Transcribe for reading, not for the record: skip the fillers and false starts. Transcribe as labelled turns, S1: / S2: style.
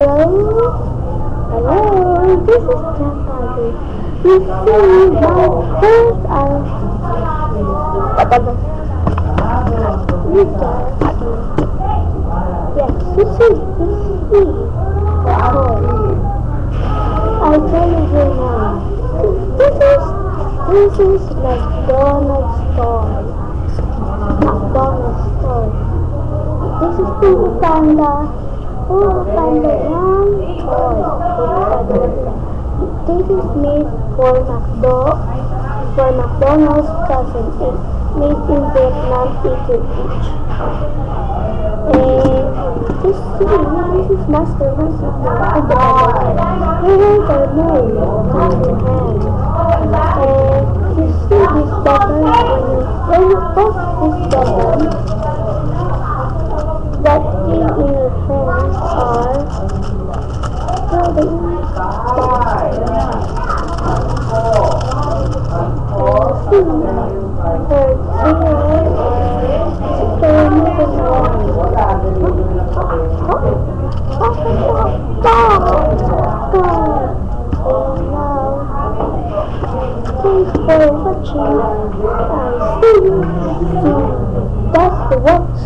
S1: Hello? Hello? This is Jackie. You see my first you guys. Yes, this is me. I tell you now. This is McDonald's toy. McDonald's toy. This is Pink Panda. Oh, Panda 1 toy. This is made for McDonald's doesn't it? Made in Vietnam, each. And this is Master. Here is our moon in your hand. And you see this button when you press this button, that thing in your hands are floating. Thanks for watching. I see you. That's the works.